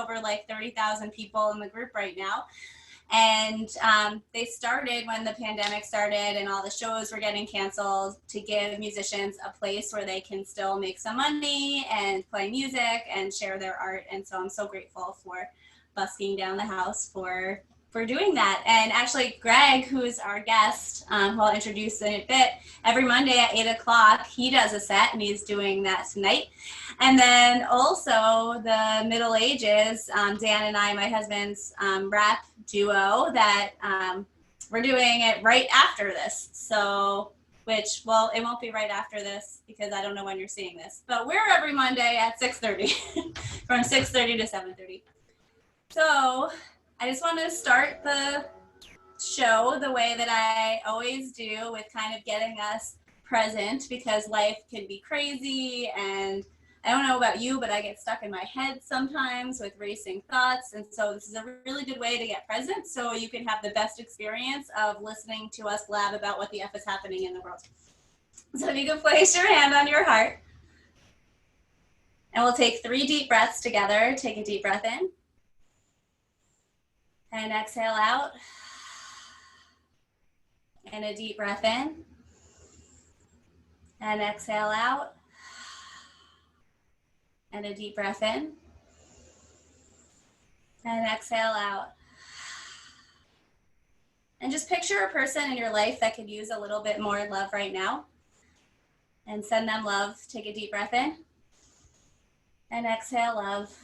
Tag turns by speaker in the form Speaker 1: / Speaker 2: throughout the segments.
Speaker 1: over like 30,000 people in the group right now. And they started when the pandemic started and all the shows were getting canceled to give musicians a place where they can still make some money and play music and share their art. And so I'm so grateful for busking down the house for doing that. And actually, Greg, who is our guest, who I'll introduce in a bit, every Monday at 8 o'clock, he does a set, and he's doing that tonight. And then also the Middle Ages, Dan and I, my husband's rap duo, that we're doing it right after this. So, which, well, it won't be right after this because I don't know when you're seeing this. But we're every Monday at 6:30, from 6:30 to 7:30. So I just want to start the show the way that I always do, with kind of getting us present, because life can be crazy, and I don't know about you, but I get stuck in my head sometimes with racing thoughts. And so this is a really good way to get present so you can have the best experience of listening to us blab about what the F is happening in the world. So if you can place your hand on your heart, and we'll take 3 deep breaths together. Take a deep breath in. And exhale out. And a deep breath in. And exhale out. And a deep breath in. And exhale out. And just picture a person in your life that could use a little bit more love right now. And send them love. Take a deep breath in. And exhale love.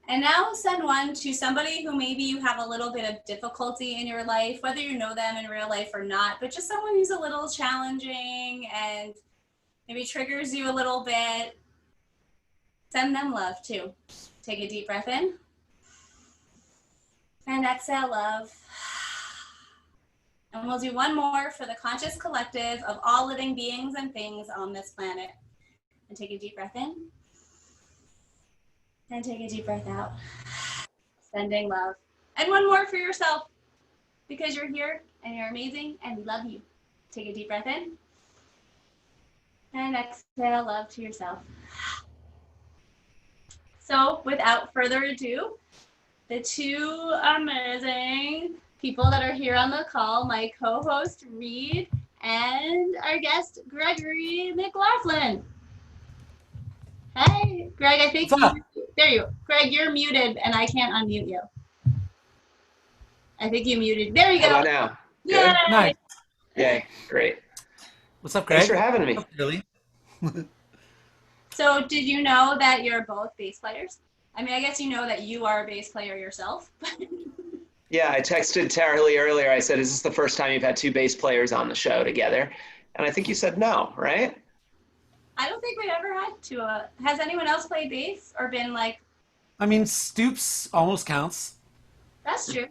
Speaker 1: And now send one to somebody who maybe you have a little bit of difficulty in your life, whether you know them in real life or not, but just someone who's a little challenging and maybe triggers you a little bit. Send them love too. Take a deep breath in. And exhale love. And we'll do one more for the conscious collective of all living beings and things on this planet. And take a deep breath in. And take a deep breath out. Sending love. And one more for yourself, because you're here and you're amazing and we love you. Take a deep breath in. And exhale love to yourself. So without further ado, the 2 amazing people that are here on the call, my co-host Reed and our guest Gregory McLoughlin. Hey, Greg, I think there you go. Greg, you're muted and I can't unmute you. I think you muted. There you go.
Speaker 2: How about now?
Speaker 1: Good?
Speaker 3: Nice.
Speaker 2: Yay, great.
Speaker 3: What's up, Greg?
Speaker 2: Thanks for having me.
Speaker 3: Really?
Speaker 1: So did you know that you're both bass players? I mean, I guess you know that you are a bass player yourself.
Speaker 2: Yeah, I texted Taraleigh earlier. I said, is this the first time you've had 2 bass players on the show together? And I think you said no, right?
Speaker 1: I don't think we've ever had to. Has anyone else played bass or been like?
Speaker 3: I mean, Stoops almost counts.
Speaker 1: That's true.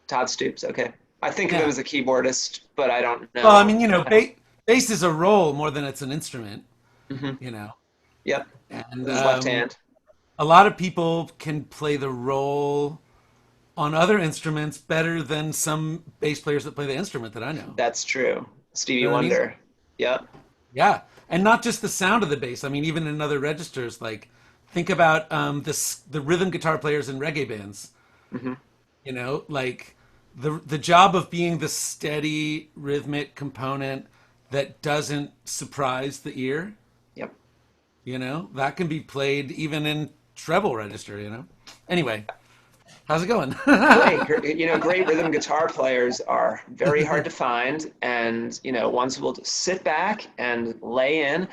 Speaker 2: Todd Stoops, okay. I think of him as a keyboardist, but I don't know.
Speaker 3: Well, I mean, you know, bass is a role more than it's an instrument, you know.
Speaker 2: Yep,
Speaker 3: and
Speaker 2: his left hand.
Speaker 3: A lot of people can play the role on other instruments better than some bass players that play the instrument that I know.
Speaker 2: That's true. Stevie
Speaker 3: You know what I mean?
Speaker 2: Wonder. Yep.
Speaker 3: Yeah, and not just the sound of the bass. I mean, even in other registers, like think about the rhythm guitar players in reggae bands. You know, like the job of being the steady rhythmic component that doesn't surprise the ear.
Speaker 2: Yep.
Speaker 3: You know, that can be played even in treble register. You know. Anyway, how's it going?
Speaker 2: Great. You know, great rhythm guitar players are very hard to find, and you know, ones who will just sit back and lay in.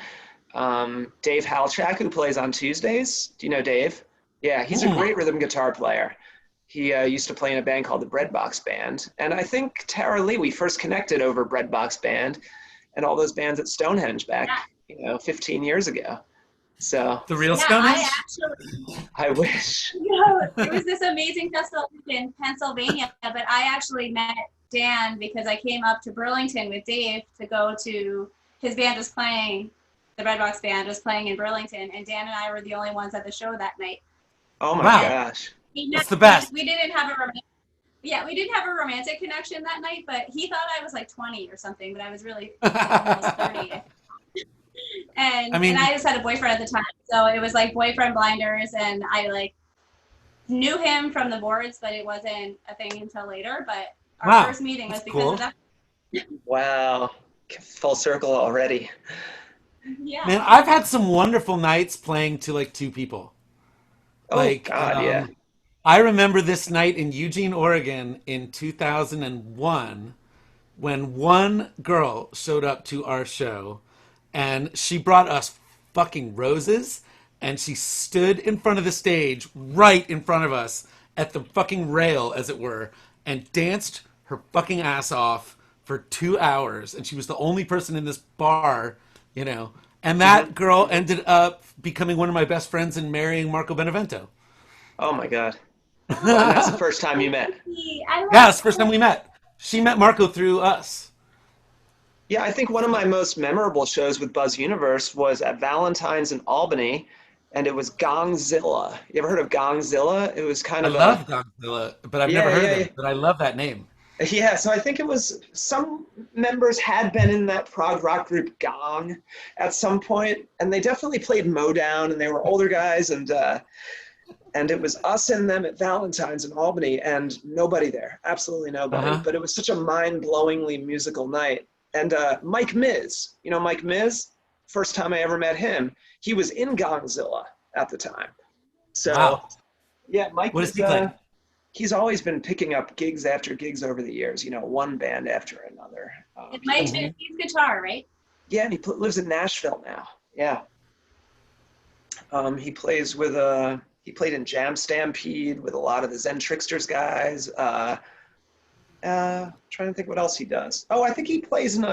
Speaker 2: Dave Halchak, who plays on Tuesdays. Do you know Dave? Yeah, he's a great rhythm guitar player. He used to play in a band called the Breadbox Band, and I think Taraleigh, we first connected over Breadbox Band and all those bands at Stonehenge back, 15 years ago. So
Speaker 3: the real Stonehenge?
Speaker 2: I wish.
Speaker 1: It was this amazing festival in Pennsylvania, but I actually met Dan because I came up to Burlington with Dave to go to, his band was playing, the Breadbox Band was playing in Burlington, and Dan and I were the only ones at the show that night.
Speaker 2: Oh my gosh.
Speaker 3: That's the best.
Speaker 1: We didn't have a romantic connection that night, but he thought I was like 20 or something, but I was really almost 30. And
Speaker 3: I mean,
Speaker 1: I just had a boyfriend at the time, so it was like boyfriend blinders, and I like knew him from the boards, but it wasn't a thing until later. But our
Speaker 3: wow,
Speaker 1: first meeting was
Speaker 3: that's
Speaker 1: because of
Speaker 3: cool.
Speaker 1: that.
Speaker 2: Wow, full circle already.
Speaker 1: Yeah.
Speaker 3: Man, I've had some wonderful nights playing to like two people.
Speaker 2: Oh
Speaker 3: Like,
Speaker 2: God, yeah.
Speaker 3: I remember this night in Eugene, Oregon in 2001 when one girl showed up to our show and she brought us fucking roses and she stood in front of the stage right in front of us at the fucking rail as it were and danced her fucking ass off for 2 hours and she was the only person in this bar, you know, and
Speaker 2: Hmm.
Speaker 3: that girl ended up becoming one of my best friends and marrying Marco Benevento.
Speaker 2: Oh my God. Oh, and that's the
Speaker 3: Yeah,
Speaker 2: first time you met.
Speaker 1: I love
Speaker 3: it's the first time
Speaker 1: it.
Speaker 3: we met. She met Marco through us.
Speaker 2: Yeah, I think one of my most memorable shows with Buzz Universe was at Valentine's in Albany, and it was Gongzilla. You ever heard of Gongzilla? It was kind
Speaker 3: I
Speaker 2: of a
Speaker 3: love Godzilla, but I've never
Speaker 2: yeah,
Speaker 3: heard of
Speaker 2: yeah,
Speaker 3: them. But I love that name.
Speaker 2: yeah. So I think it was some members had been in that prog rock group Gong at some point, and they definitely played Motown, and they were older guys, and it was us and them at Valentine's in Albany, and nobody there, absolutely
Speaker 3: Uh
Speaker 2: nobody.
Speaker 3: huh.
Speaker 2: But it was such a mind-blowingly musical night. And Mike Miz, you know Mike Miz? First time I ever met him, he was in Gongzilla at the time. So
Speaker 3: Wow.
Speaker 2: yeah, Mike
Speaker 3: What does
Speaker 2: was.
Speaker 3: he play?
Speaker 2: He's always been picking up gigs after gigs over the years. You know, one band after another.
Speaker 1: It
Speaker 2: He
Speaker 1: might
Speaker 2: does.
Speaker 1: be
Speaker 3: Hmm.
Speaker 1: his guitar, right?
Speaker 2: Yeah, and he lives in Nashville now. Yeah. He plays with he played in Jam Stampede with a lot of the Zen Tricksters guys. Trying to think what else he does. Oh, I think he plays in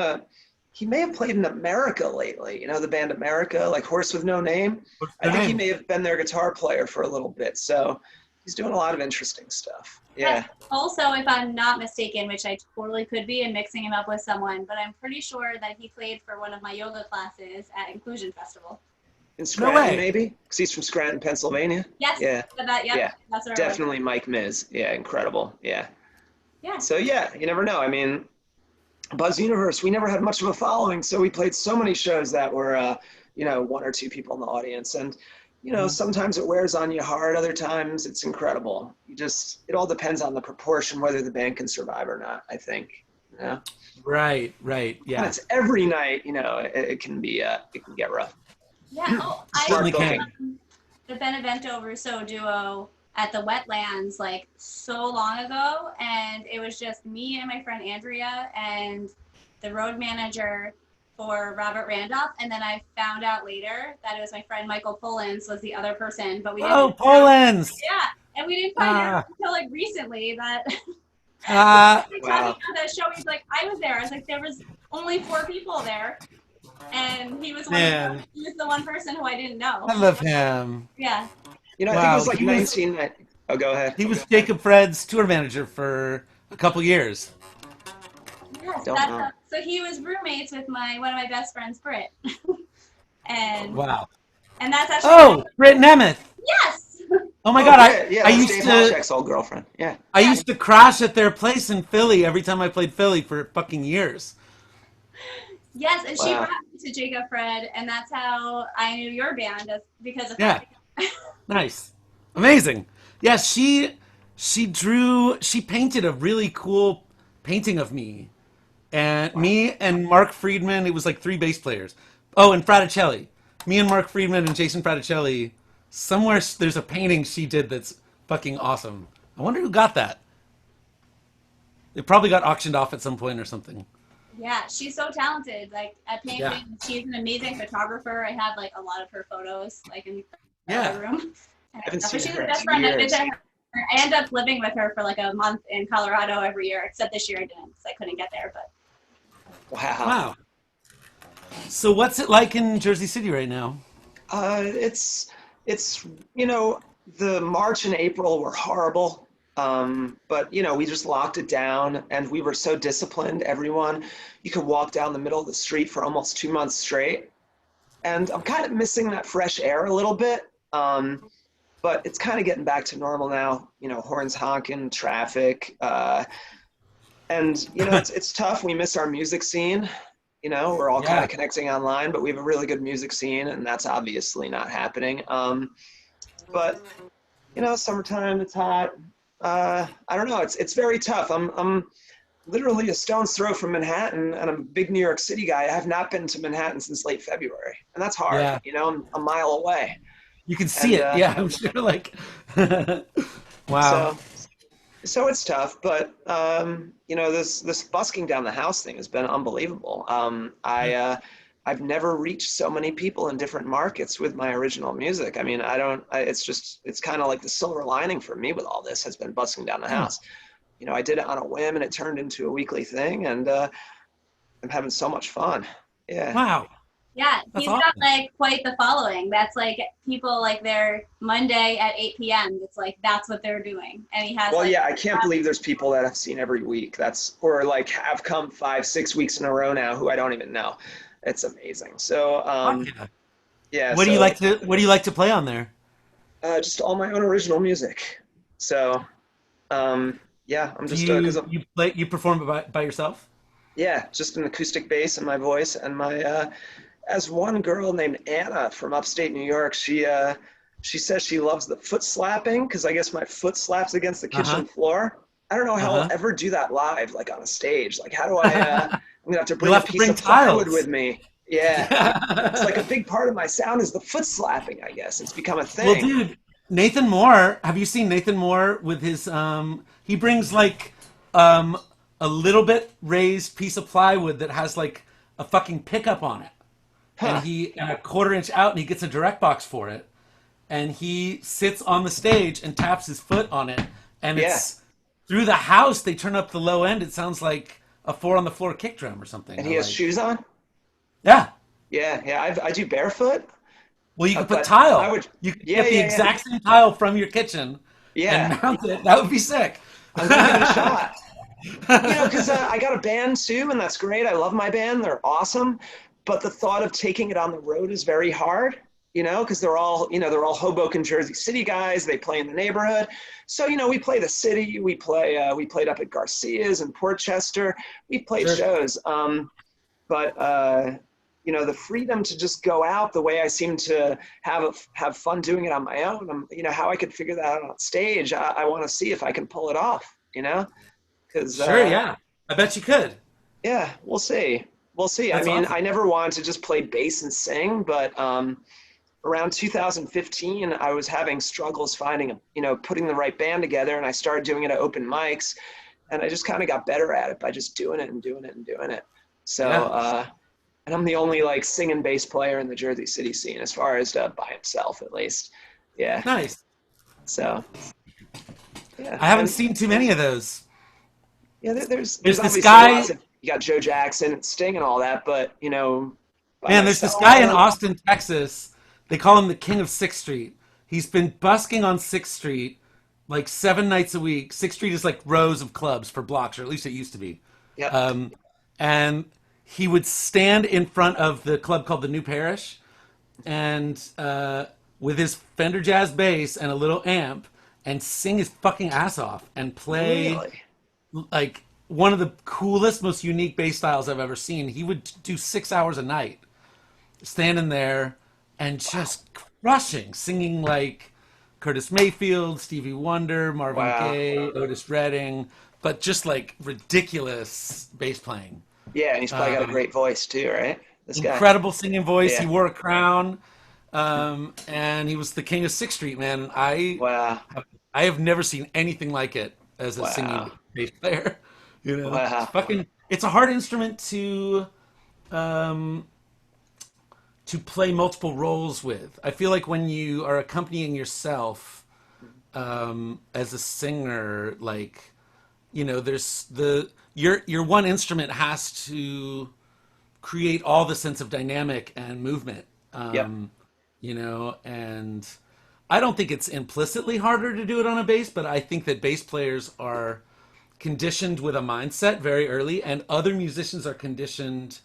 Speaker 2: he may have played in America lately. You know, the band America, like Horse with No Name.
Speaker 3: What's
Speaker 2: I
Speaker 3: their
Speaker 2: think he
Speaker 3: name?
Speaker 2: may have been their guitar player for a little bit. So he's doing a lot of interesting stuff.
Speaker 1: Yes.
Speaker 2: Yeah.
Speaker 1: Also, if I'm not mistaken, which I totally could be, and mixing him up with someone, but I'm pretty sure that he played for one of my yoga classes at Inclusion Festival.
Speaker 2: In
Speaker 3: No
Speaker 2: Scranton,
Speaker 3: way.
Speaker 2: maybe? Because he's from Scranton, Pennsylvania.
Speaker 1: Yes.
Speaker 2: Yeah.
Speaker 1: Yep.
Speaker 2: Yeah.
Speaker 1: That's where it was.
Speaker 2: Definitely Mike Miz. Yeah, incredible. Yeah.
Speaker 1: Yeah.
Speaker 2: So yeah, you never know. I mean, Buzz Universe, we never had much of a following, so we played so many shows that were, you know, one or two people in the audience, and you know,
Speaker 3: Mhm.
Speaker 2: sometimes it wears on you hard, other times it's incredible. It all depends on the proportion whether the band can survive or not. I think, you know,
Speaker 3: Right, right.
Speaker 2: when
Speaker 3: Yeah.
Speaker 2: it's every night, you know, it can be, it can get rough.
Speaker 1: Yeah. Oh, I
Speaker 3: Certainly
Speaker 2: Smart
Speaker 1: saw
Speaker 2: booking.
Speaker 3: can.
Speaker 1: the Benevento Russo duo at the wetlands like so long ago, and it was just me and my friend Andrea and the road manager for Robert Randolph, and then I found out later that it was my friend Michael Pullins was the other person, but we didn't
Speaker 3: Oh,
Speaker 1: find out.
Speaker 3: Poland's.
Speaker 1: Yeah, and we didn't find out
Speaker 3: Ah,
Speaker 1: until like recently that
Speaker 3: ah,
Speaker 1: we talking
Speaker 2: Wow.
Speaker 1: about that show. He's like, I was there. I was like, there was only 4 people there, and he was
Speaker 3: man.
Speaker 1: he was the one person who I didn't know.
Speaker 3: I love him.
Speaker 1: Yeah.
Speaker 2: You know, I think it
Speaker 3: Wow.
Speaker 2: was like 19. Oh, go ahead.
Speaker 3: He was Jacob Fred's tour manager for a couple years.
Speaker 1: Yes,
Speaker 2: Don't know.
Speaker 1: so he was roommates with one of my best friends, Britt, and
Speaker 3: Wow.
Speaker 1: that's actually
Speaker 3: Oh, Britt Nemeth.
Speaker 1: yes,
Speaker 3: Oh my
Speaker 2: Oh,
Speaker 3: God.
Speaker 2: Britt. Yeah,
Speaker 3: I
Speaker 2: that's
Speaker 3: used
Speaker 2: Dave
Speaker 3: to
Speaker 2: Halchak's old girlfriend. Yeah.
Speaker 3: I
Speaker 1: yes,
Speaker 3: used to crash at their place in Philly every time I played Philly for fucking years.
Speaker 1: yes, and she
Speaker 2: Wow.
Speaker 1: brought me to Jacob Fred, and that's how I knew your band because of her.
Speaker 3: Yeah. Nice. Amazing. Yeah, she painted a really cool painting of me. And
Speaker 2: Wow.
Speaker 3: me and Mark Friedman, it was like three bass players. Oh, and Fraticelli. Me and Mark Friedman and Jason Fraticelli. Somewhere there's a painting she did that's fucking awesome. I wonder who got that. It probably got auctioned off at some point or something.
Speaker 1: Yeah, she's so talented. Like at
Speaker 3: Yeah.
Speaker 1: painting, she's an amazing photographer. I have like a lot of her photos, like in the
Speaker 3: Yeah.
Speaker 1: other room.
Speaker 2: I haven't
Speaker 1: But
Speaker 2: seen
Speaker 1: she's
Speaker 2: her
Speaker 1: the
Speaker 2: in
Speaker 1: best friend. I
Speaker 2: 2 years.
Speaker 1: visit her. I end up living with her for like a month in Colorado every year, except this year I didn't because I couldn't get there. But
Speaker 2: Wow.
Speaker 3: Wow. So what's it like in Jersey City right now?
Speaker 2: It's you know, the March and April were horrible, but you know, we just locked it down, and we were so disciplined. Everyone, you could walk down the middle of the street for almost 2 months straight, and I'm kind of missing that fresh air a little bit. But it's kind of getting back to normal now. You know, horns honking, traffic, and you know, it's tough. We miss our music scene. we're all kind
Speaker 3: Yeah.
Speaker 2: of connecting online, but we have a really good music scene, and that's obviously not happening. But summertime, it's hot. I don't know. It's very tough. I'm literally a stone's throw from Manhattan, and I'm a big New York City guy. I have not been to Manhattan since late February, and that's hard.
Speaker 3: Yeah.
Speaker 2: I'm a mile away,
Speaker 3: You can see
Speaker 2: and
Speaker 3: it. Yeah, I'm sure. Like, wow.
Speaker 2: so it's tough. But this busking down the house thing has been unbelievable. I've never reached so many people in different markets with my original music. I mean, it's kind of like the silver lining for me with all this has been busking down the house. I did it on a whim and it turned into a weekly thing, and I'm having so much fun. Yeah.
Speaker 3: Wow.
Speaker 1: Yeah,
Speaker 3: That's
Speaker 1: he's got
Speaker 3: awesome.
Speaker 1: like quite the following. That's like people like their Monday at 8 p.m. It's like that's what they're doing, and he has
Speaker 2: Well,
Speaker 1: like
Speaker 2: yeah, I can't believe there's people that I've seen every week. Or like have come 5, 6 weeks in a row now who I don't even know. It's amazing. So,
Speaker 3: Fuck yeah.
Speaker 2: yeah,
Speaker 3: What do you
Speaker 2: so
Speaker 3: like to What do you like to play on there?
Speaker 2: just all my own original music. So, yeah, I'm
Speaker 3: Do
Speaker 2: just because
Speaker 3: you perform by yourself?
Speaker 2: yeah, just an acoustic bass in my voice and my as one girl named Anna from upstate New York, she says she loves the foot slapping because I guess my foot slaps against the kitchen
Speaker 3: Uh
Speaker 2: floor. I don't know how I'll
Speaker 3: huh.
Speaker 2: ever do that live, like on a stage. Like, how do I?
Speaker 3: Uh huh.
Speaker 2: I'm gonna have to
Speaker 3: You'll
Speaker 2: bring a
Speaker 3: have to
Speaker 2: piece
Speaker 3: bring
Speaker 2: of plywood
Speaker 3: tiles.
Speaker 2: with me. Yeah, it's like a
Speaker 3: Yeah.
Speaker 2: big part of my sound is the foot slapping. I guess it's become a
Speaker 3: Well,
Speaker 2: thing.
Speaker 3: dude, Nathan Moore. Have you seen Nathan Moore with his? He brings like um a little bit raised piece of plywood that has like a fucking pickup on it,
Speaker 2: Huh?
Speaker 3: and a quarter inch out, and he gets a direct box for it, and he sits on the stage and taps his foot on it, and
Speaker 2: Yeah,
Speaker 3: it's through the house. They turn up the low end. It sounds like a four on the floor kick drum or something.
Speaker 2: and
Speaker 3: I
Speaker 2: he has
Speaker 3: like.
Speaker 2: shoes on.
Speaker 3: Yeah.
Speaker 2: Yeah, yeah. I do barefoot,
Speaker 3: Well, you could put
Speaker 2: but I
Speaker 3: tile.
Speaker 2: would.
Speaker 3: You could
Speaker 2: Yeah,
Speaker 3: get the
Speaker 2: yeah, yeah,
Speaker 3: exact same tile from your kitchen and
Speaker 2: yeah.
Speaker 3: mount it. That would be sick.
Speaker 2: I'm gonna give it a shot. Because I got a band too, and that's great. I love my band; they're awesome. But the thought of taking it on the road is very hard. Because they're all Hoboken, Jersey City guys. They play in the neighborhood, so we play the city. We played up at Garcia's in Portchester. We played
Speaker 3: Sure.
Speaker 2: shows, but the freedom to just go out the way I seem to have fun doing it on my own. How I could figure that out on stage. I want to see if I can pull it off. Because
Speaker 3: Sure, yeah. I bet you could.
Speaker 2: yeah, we'll see. We'll see. I
Speaker 3: That's
Speaker 2: mean,
Speaker 3: awesome.
Speaker 2: I never wanted to just play bass and sing, but around 2015, I was having struggles finding, putting the right band together, and I started doing it at open mics, and I just kind of got better at it by just doing it and doing it and doing it. So,
Speaker 3: Yeah.
Speaker 2: and I'm the only like singing bass player in the Jersey City scene, as far as by himself at least. Yeah.
Speaker 3: Nice.
Speaker 2: So, yeah,
Speaker 3: I haven't
Speaker 2: and
Speaker 3: seen too many of those.
Speaker 2: yeah, there's
Speaker 3: There's this
Speaker 2: obviously lots
Speaker 3: guy,
Speaker 2: of you got Joe Jackson and Sting and all that, but by
Speaker 3: man, there's this
Speaker 2: myself,
Speaker 3: guy
Speaker 2: I
Speaker 3: in
Speaker 2: don't.
Speaker 3: Austin, Texas. They call him the King of Sixth Street. He's been busking on Sixth Street like 7 nights a week. Sixth Street is like rows of clubs for blocks, or at least it used to be.
Speaker 2: Yep.
Speaker 3: Um, and he would stand in front of the club called the New Parish, and with his Fender Jazz bass and a little amp, and sing his fucking ass off and play
Speaker 2: Really?
Speaker 3: like one of the coolest, most unique bass styles I've ever seen. He would do 6 hours a night, standing there and just crushing, singing like Curtis Mayfield, Stevie Wonder, Marvin
Speaker 2: Wow.
Speaker 3: Gaye, Otis Redding, but just like ridiculous bass playing.
Speaker 2: Yeah, and he's probably got a
Speaker 3: Um,
Speaker 2: great voice too, right? This guy.
Speaker 3: Incredible singing voice. He
Speaker 2: Yeah.
Speaker 3: wore a crown, and he was the king of Sixth Street, man.
Speaker 2: Wow.
Speaker 3: I have never seen anything like it as a
Speaker 2: Wow.
Speaker 3: singing bass player. It's
Speaker 2: Wow.
Speaker 3: fucking. It's a hard instrument um, to play multiple roles with. I feel like when you are accompanying yourself as a singer, like there's your one instrument has to create all the sense of dynamic and movement.
Speaker 2: Yep.
Speaker 3: And I don't think it's implicitly harder to do it on a bass, but I think that bass players are conditioned with a mindset very early, and other musicians are conditioned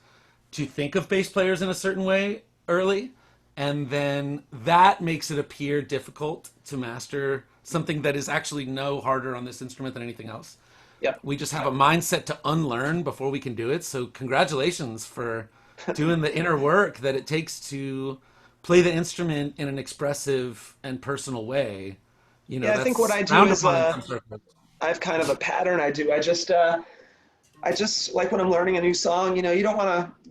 Speaker 3: to think of bass players in a certain way early, and then that makes it appear difficult to master something that is actually no harder on this instrument than anything else.
Speaker 2: Yep.
Speaker 3: We just have a mindset to unlearn before we can do it. So congratulations for doing the inner work that it takes to play the instrument in an expressive and personal way. You know,
Speaker 2: Yeah, I think what
Speaker 3: that's
Speaker 2: I do
Speaker 3: frowned
Speaker 2: is
Speaker 3: upon in some circles.
Speaker 2: I have kind of a pattern I do. I just like when I'm learning a new song, you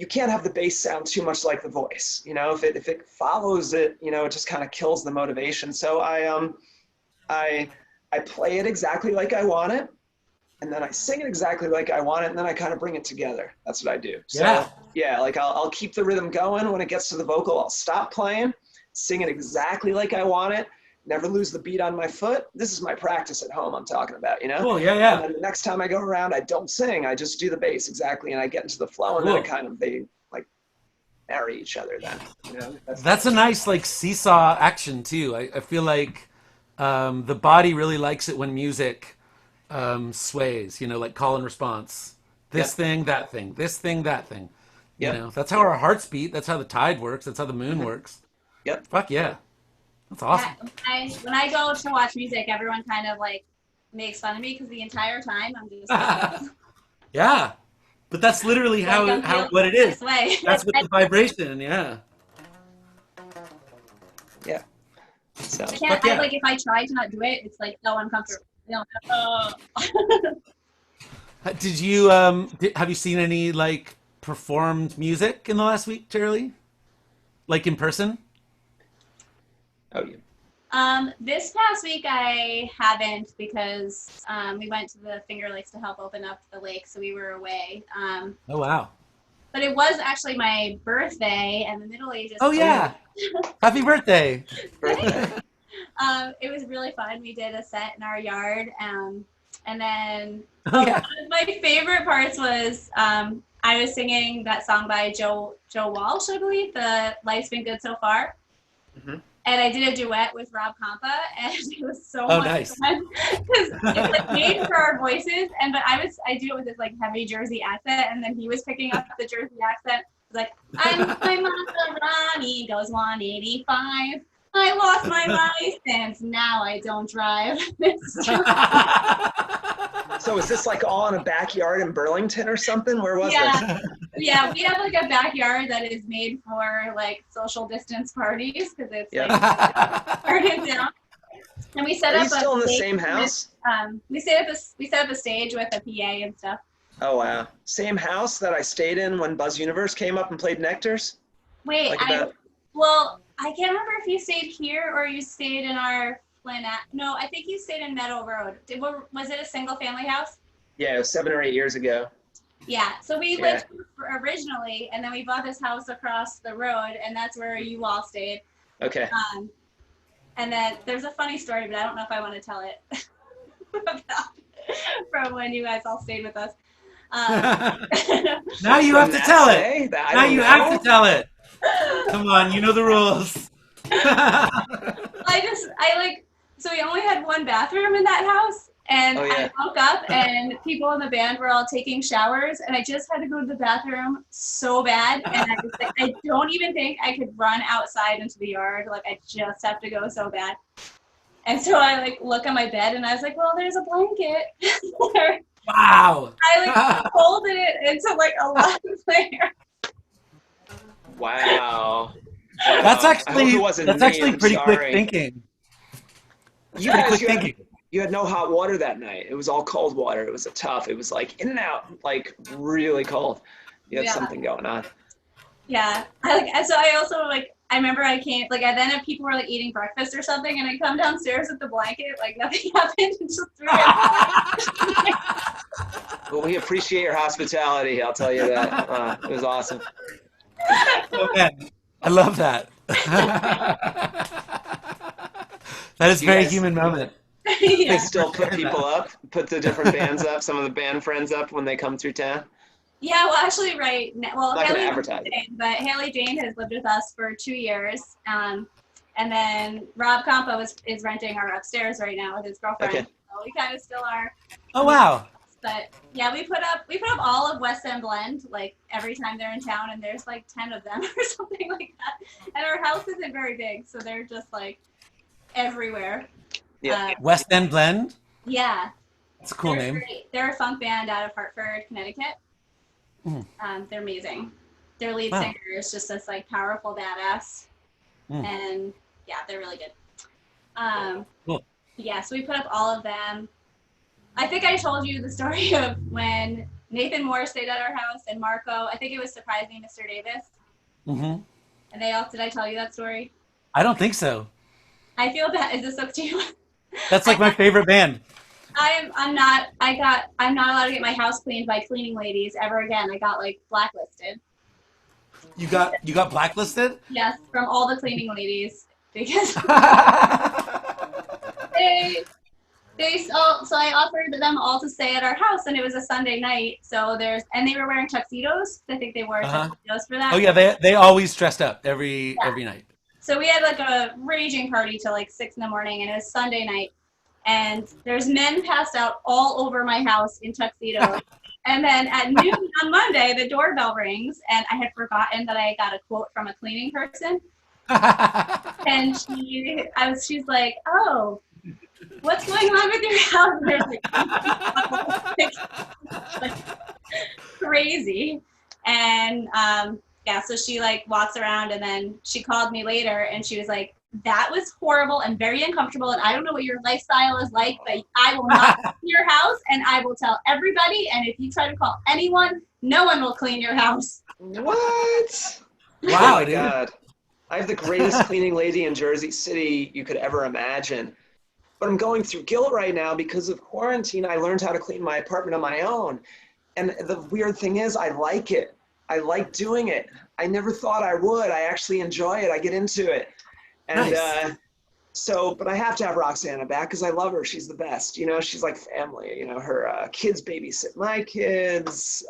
Speaker 2: can't have the bass sound too much like the voice. If it follows it, it just kind of kills the motivation. So I play it exactly like I want it, and then I sing it exactly like I want it, and then I kind of bring it together. That's what I do.
Speaker 3: Yeah.
Speaker 2: So yeah, like I'll keep the rhythm going. When it gets to the vocal, I'll stop playing, sing it exactly like I want it, never lose the beat on my foot. This is my practice at home I'm talking about.
Speaker 3: Cool. Yeah,
Speaker 2: And
Speaker 3: yeah.
Speaker 2: then the next time I go around, I don't sing. I just do the bass exactly, and I get into the flow, and
Speaker 3: Cool.
Speaker 2: then they like marry each other then.
Speaker 3: That's a nice like seesaw action too. I feel like the body really likes it when music sways, like call and response. This
Speaker 2: Yep.
Speaker 3: thing, that thing, this thing, that thing.
Speaker 2: Yep.
Speaker 3: That's how our hearts beat. That's how the tide works. That's how the moon
Speaker 2: Mhm.
Speaker 3: works.
Speaker 2: Yep.
Speaker 3: Fuck yeah. That's awesome.
Speaker 1: Yeah, when I go to watch music, everyone kind of like makes fun of me because the entire time I'm just like,
Speaker 3: Yeah. But that's literally
Speaker 1: like I'm
Speaker 3: how
Speaker 1: feeling
Speaker 3: what it
Speaker 1: this
Speaker 3: is.
Speaker 1: way.
Speaker 3: That's with the vibration, yeah.
Speaker 2: Yeah. So
Speaker 1: I can't.
Speaker 3: Fuck yeah.
Speaker 1: I like if I try to not do it, it's like so uncomfortable.
Speaker 3: Did you have you seen any like performed music in the last week, Taraleigh? Like in person?
Speaker 2: oh yeah.
Speaker 1: This past week I haven't because we went to the Finger Lakes to help open up the lake, so we were away.
Speaker 3: Oh wow.
Speaker 1: But it was actually my birthday, and the Middle Ages.
Speaker 3: Oh yeah. Happy birthday.
Speaker 2: Birthday.
Speaker 1: It was really fun. We did a set in our yard, and then
Speaker 3: Oh yeah.
Speaker 1: one of my favorite parts was I was singing that song by Joe Walsh, I believe, the "Life's Been Good So Far,"
Speaker 2: Mm-hmm.
Speaker 1: and I did a duet with Rob Campa, and it was so
Speaker 3: Oh
Speaker 1: much
Speaker 3: nice.
Speaker 1: fun because it's like made for our voices, but I do it with this like heavy Jersey accent, and then he was picking up the Jersey accent. It was like, I lose my Maserati, goes 185. I lost my license, now I don't drive. It's just,
Speaker 2: So is this like all in a backyard in Burlington or something? Where was
Speaker 1: yeah,
Speaker 2: this?
Speaker 1: yeah. We have like a backyard that is made for like social distance parties because it's
Speaker 2: Yeah.
Speaker 1: like started down. And we set
Speaker 2: Are
Speaker 1: up
Speaker 2: you still in the
Speaker 1: stage
Speaker 2: same
Speaker 1: with,
Speaker 2: house?
Speaker 1: we set up a stage with a PA and stuff.
Speaker 2: Oh wow. Same house that I stayed in when Buzz Universe came up and played Nectars?
Speaker 1: Wait,
Speaker 2: Like about
Speaker 1: I can't remember if you stayed here or you stayed in our No, I think you stayed in Meadow Road. Was it a single family house?
Speaker 2: yeah, it was 7 or 8 years ago.
Speaker 1: Yeah. So we
Speaker 2: Yeah.
Speaker 1: lived here originally, and then we bought this house across the road, and that's where you all stayed.
Speaker 2: Okay.
Speaker 1: And then there's a funny story, but I don't know if I want to tell it about from when you guys all stayed with us.
Speaker 3: Now you
Speaker 2: From
Speaker 3: have to
Speaker 2: that
Speaker 3: tell it.
Speaker 2: day, that I
Speaker 3: Now
Speaker 2: don't
Speaker 3: you
Speaker 2: know.
Speaker 3: have to tell it. Come on, you know the rules.
Speaker 1: So we only had one bathroom in that house, and
Speaker 2: Oh, yeah.
Speaker 1: I woke up and people in the band were all taking showers, and I just had to go to the bathroom so bad, and I don't even think I could run outside into the yard. Like I just have to go so bad. And so I like look on my bed, and I was like, well, there's a blanket.
Speaker 3: Wow.
Speaker 1: I like folded it into like a lot layer.
Speaker 2: Wow.
Speaker 3: That's
Speaker 2: I hope
Speaker 3: actually
Speaker 2: it wasn't me. I'm
Speaker 3: pretty quick
Speaker 2: sorry.
Speaker 3: thinking.
Speaker 2: You
Speaker 3: Pretty
Speaker 2: guys,
Speaker 3: quick thinking.
Speaker 2: you had no hot water that night. It was all cold water. It was tough. It was like in and out, like really cold. You had
Speaker 1: Yeah.
Speaker 2: something going on.
Speaker 1: Yeah. I also like I remember I came like and then if people were like eating breakfast or something and I come downstairs with the blanket, like nothing happened and just threw it.
Speaker 2: Well, we appreciate your hospitality. I'll tell you that. It was awesome.
Speaker 3: Oh man, I love that. That is a
Speaker 2: You
Speaker 3: very
Speaker 2: guys-
Speaker 3: human moment.
Speaker 2: They
Speaker 1: Yeah.
Speaker 2: still put people up, put the different bands up, some of the band friends up when they come through town.
Speaker 1: Yeah, well, actually, right. Well,
Speaker 2: Not gonna
Speaker 1: Haley,
Speaker 2: advertise it.
Speaker 1: but Haley Jane has lived with us for 2 years, and then Rob Campa is renting our upstairs right now with his girlfriend.
Speaker 2: Okay.
Speaker 1: So we kind of still are.
Speaker 3: Oh wow.
Speaker 1: But yeah, we put up all of West End Blend like every time they're in town, and there's like 10 of them or something like that. And our house isn't very big, so they're just like everywhere.
Speaker 2: Yeah.
Speaker 3: West End Blend.
Speaker 1: Yeah.
Speaker 3: It's a cool
Speaker 1: They're
Speaker 3: name.
Speaker 1: great. They're a funk band out of Hartford, Connecticut.
Speaker 3: Mm.
Speaker 1: They're amazing. Their lead
Speaker 3: Wow.
Speaker 1: singer is just this like powerful badass,
Speaker 3: Mm.
Speaker 1: and yeah, they're really good. Um,
Speaker 3: Cool.
Speaker 1: yeah, so we put up all of them. I think I told you the story of when Nathan Moore stayed at our house and Marco. I think it was Surprising Mr. Davis,
Speaker 3: Hmm.
Speaker 1: and they all. Did I tell you that story?
Speaker 3: I don't think so.
Speaker 1: I feel bad. Is this up to you?
Speaker 3: That's
Speaker 1: I
Speaker 3: like my favorite band.
Speaker 1: I'm not allowed to get my house cleaned by cleaning ladies ever again. I got like blacklisted.
Speaker 3: You got blacklisted?
Speaker 1: Yes, from all the cleaning ladies because they so I offered them all to stay at our house and it was a Sunday night. So and they were wearing tuxedos. I think they wore
Speaker 3: Uh-huh.
Speaker 1: tuxedos for
Speaker 3: Oh
Speaker 1: that.
Speaker 3: yeah, they always dressed up
Speaker 1: Yeah.
Speaker 3: every night.
Speaker 1: So we had like a raging party till like 6 in the morning and it was Sunday night. And there's men passed out all over my house in tuxedos. And then at noon on Monday, the doorbell rings, and I had forgotten that I got a quote from a cleaning person. And she's like, "Oh, what's going on with your house?" And there's like crazy. And yeah, so she like walks around, and then she called me later, and she was like, "That was horrible and very uncomfortable, and I don't know what your lifestyle is like, but I will not clean your house, and I will tell everybody, and if you try to call anyone, no one will clean your house."
Speaker 2: What?
Speaker 3: Wow,
Speaker 2: Oh my
Speaker 3: dude.
Speaker 2: God. I have the greatest cleaning lady in Jersey City you could ever imagine. But I'm going through guilt right now because of quarantine. I learned how to clean my apartment on my own. And the weird thing is, I like it. I like doing it. I never thought I would. I actually enjoy it. I get into it. And
Speaker 3: Nice.
Speaker 2: but I have to have Roxana back because I love her. She's the best. You know, she's like family. You know, her kids babysit my kids.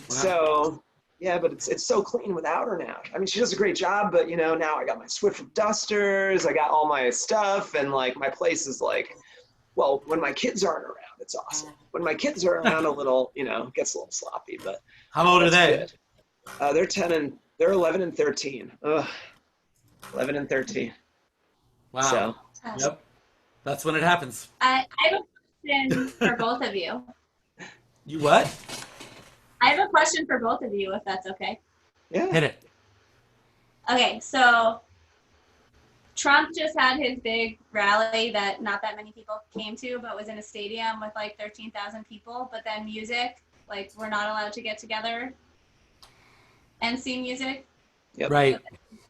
Speaker 2: So yeah, but it's so clean without her now. I mean, she does a great job, but you know, now I got my Swiffer dusters, I got all my stuff, and like my place is like, well, when my kids aren't around, it's awesome. When my kids are around, a little, you know, gets a little sloppy, but
Speaker 3: How old are
Speaker 2: that's
Speaker 3: they?
Speaker 2: good. They're 11 and 13. Ugh, 11 and 13.
Speaker 3: Wow.
Speaker 2: So
Speaker 3: Yep. That's when it happens.
Speaker 1: I have a question for both of you.
Speaker 3: You what?
Speaker 1: I have a question for both of you, if that's okay.
Speaker 2: yeah,
Speaker 3: Hit it.
Speaker 1: Okay, so Trump just had his big rally that not that many people came to, but was in a stadium with like 13,000 people. But then music, like we're not allowed to get together and see music.
Speaker 2: yep.
Speaker 3: Right.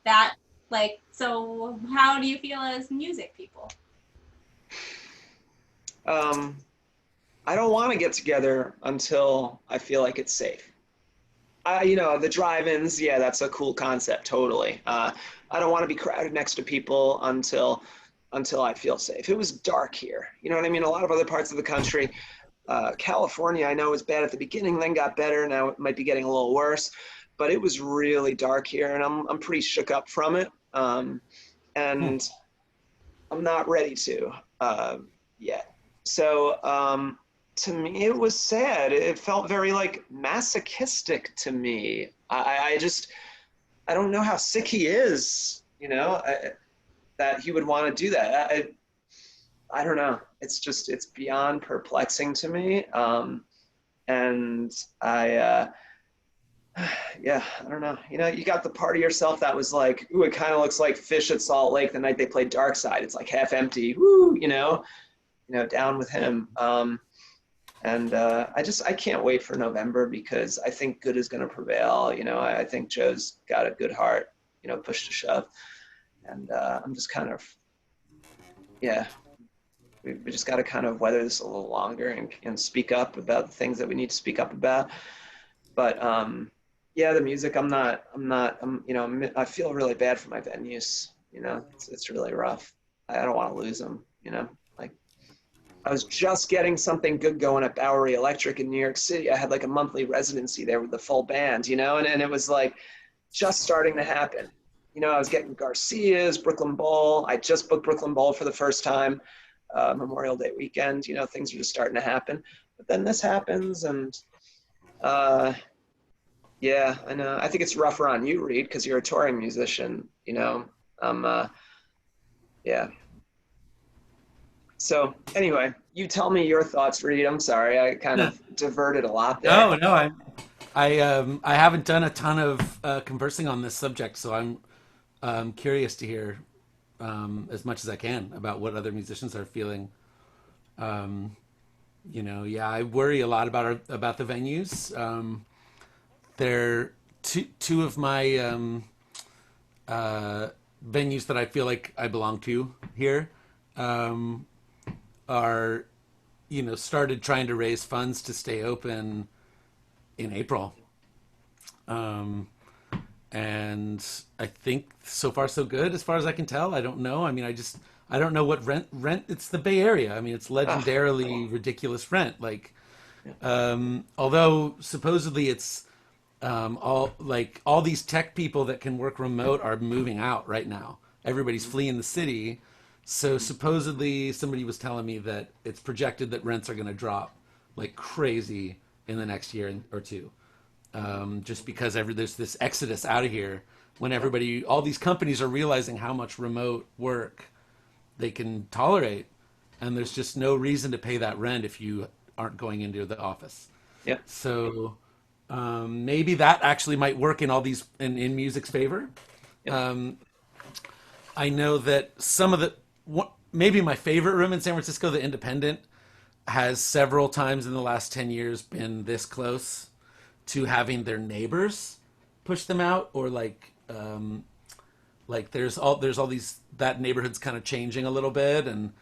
Speaker 1: That like, so how do you feel as music people?
Speaker 2: I don't want to get together until I feel like it's safe. You know, the drive-ins, yeah, that's a cool concept, totally. I don't want to be crowded next to people until I feel safe. It was dark here, you know what I mean? A lot of other parts of the country, California, I know was bad at the beginning, then got better. Now it might be getting a little worse, but it was really dark here, and I'm pretty shook up from it, and I'm not ready to yet. So to me, it was sad. It felt very like masochistic to me. I don't know how sick he is, you know, that he would want to do that. I don't know. It's beyond perplexing to me. And yeah, I don't know. You know, you got the part of yourself that was like, ooh, it kind of looks like Fish at Salt Lake the night they played Dark Side. It's like half empty. Woo, you know, down with him. And I can't wait for November because I think good is going to prevail. You know, I think Joe's got a good heart, you know, push to shove. And I'm just kind of, yeah, we just got to kind of weather this a little longer and speak up about the things that we need to speak up about. But yeah, the music, you know, I feel really bad for my venues. You know, it's really rough. I don't want to lose them, you know. I was just getting something good going at Bowery Electric in New York City. I had like a monthly residency there with the full band, you know, and it was like just starting to happen. You know, I was getting Garcia's, Brooklyn Bowl. I just booked Brooklyn Bowl for the first time, Memorial Day weekend. You know, things are just starting to happen. But then this happens, and yeah, I know. I think it's rougher on you, Reed, because you're a touring musician. You know, yeah. So anyway, you tell me your thoughts, Reed. I'm sorry, I kind of diverted a lot there.
Speaker 3: No, no, I haven't done a ton of conversing on this subject, so I'm curious to hear as much as I can about what other musicians are feeling. Yeah, I worry a lot about the venues. They're two of my venues that I feel like I belong to here um, are started trying to raise funds to stay open in April. Um, and I think so far so good as far as I can tell. I don't know. I mean, I don't know what rent. It's the Bay Area. I mean, it's
Speaker 2: Ugh,
Speaker 3: legendarily ridiculous rent. Like,
Speaker 2: yeah.
Speaker 3: although supposedly it's all these tech people that can work remote are moving out right now. Everybody's fleeing the city. So supposedly somebody was telling me that it's projected that rents are going to drop like crazy in the next year or two, just because there's this exodus out of here when all these companies are realizing how much remote work they can tolerate, and there's just no reason to pay that rent if you aren't going into the office.
Speaker 2: Yeah.
Speaker 3: So maybe that actually might work in music's favor.
Speaker 2: Yeah.
Speaker 3: I know that maybe my favorite room in San Francisco, the Independent, has several times in the last 10 years been this close to having their neighbors push them out, or like there's all these, that neighborhood's kind of changing a little bit, and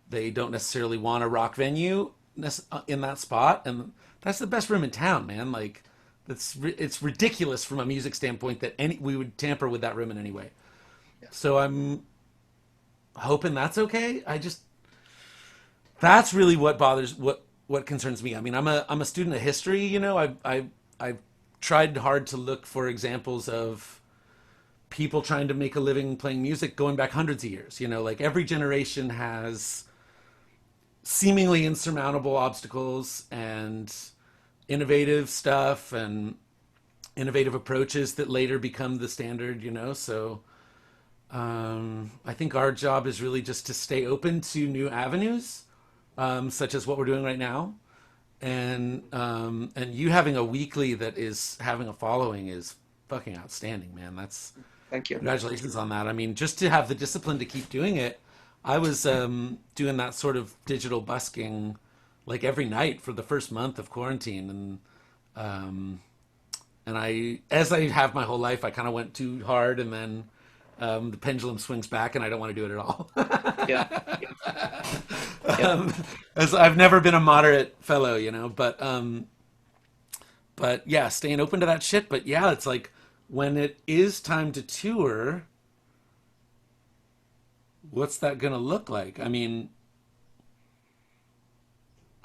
Speaker 3: they don't necessarily want a rock venue in that spot, and that's the best room in town, man. Like it's ridiculous from a music standpoint that we would tamper with that room in any way. So I'm hoping that's okay. That's really what concerns me. I mean, I'm a student of history. I've tried hard to look for examples of people trying to make a living playing music going back hundreds of years. Like every generation has seemingly insurmountable obstacles and innovative stuff and innovative approaches that later become the standard. So I think our job is really just to stay open to new avenues, such as what we're doing right now. And you having a weekly that is having a following is fucking outstanding, man.
Speaker 2: Thank you.
Speaker 3: Congratulations on that. I mean, just to have the discipline to keep doing it. I was doing that sort of digital busking like every night for the first month of quarantine, and as I have my whole life, I kind of went too hard, and then the pendulum swings back, and I don't want to do it at all.
Speaker 2: Yeah. Yeah.
Speaker 3: As I've never been a moderate fellow, but yeah, staying open to that shit. But yeah, it's like when it is time to tour, what's that gonna look like? I mean,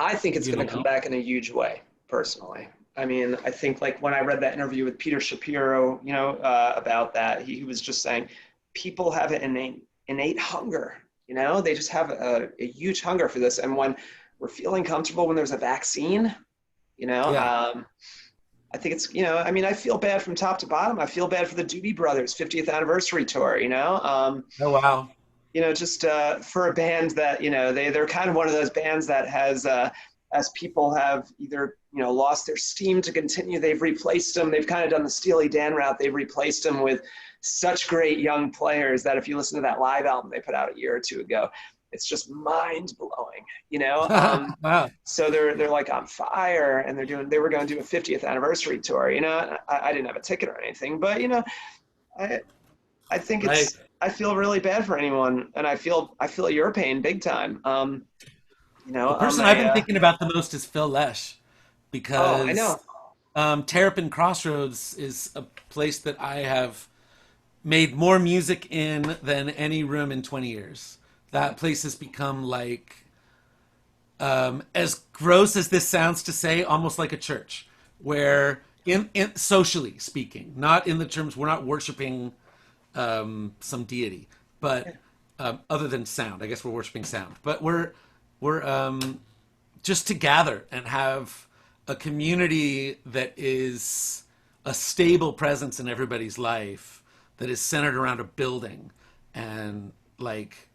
Speaker 2: I think it's
Speaker 3: you
Speaker 2: going to come
Speaker 3: know,
Speaker 2: back in a huge way, personally. I mean, I think like when I read that interview with Peter Shapiro, about that, he was just saying people have an innate hunger. They just have a huge hunger for this. And when we're feeling comfortable, when there's a vaccine,
Speaker 3: yeah.
Speaker 2: I think it's, I mean, I feel bad from top to bottom. I feel bad for the Doobie Brothers 50th anniversary tour,
Speaker 3: Oh wow.
Speaker 2: just for a band that, they're kind of one of those bands that has, as people have either, lost their steam to continue, they've replaced them. They've kind of done the Steely Dan route. They've replaced them with such great young players that if you listen to that live album they put out a year or two ago, it's just mind blowing,
Speaker 3: Wow.
Speaker 2: So they're like on fire, and they were going to do a 50th anniversary tour, I didn't have a ticket or anything, but, I, I think
Speaker 3: Right.
Speaker 2: I feel really bad for anyone, and I feel your pain big time.
Speaker 3: The
Speaker 2: I'm
Speaker 3: person I've
Speaker 2: a,
Speaker 3: been thinking about the most is Phil Lesh,
Speaker 2: oh, I
Speaker 3: because
Speaker 2: know.
Speaker 3: Terrapin Crossroads is a place that I have made more music in than any room in 20 years. That place has become like, as gross as this sounds to say, almost like a church, where in socially speaking, not in the terms we're not worshiping some deity, but other than sound, I guess we're worshiping sound. But we're just to gather and have a community that is a stable presence in everybody's life, that is centered around a building, and like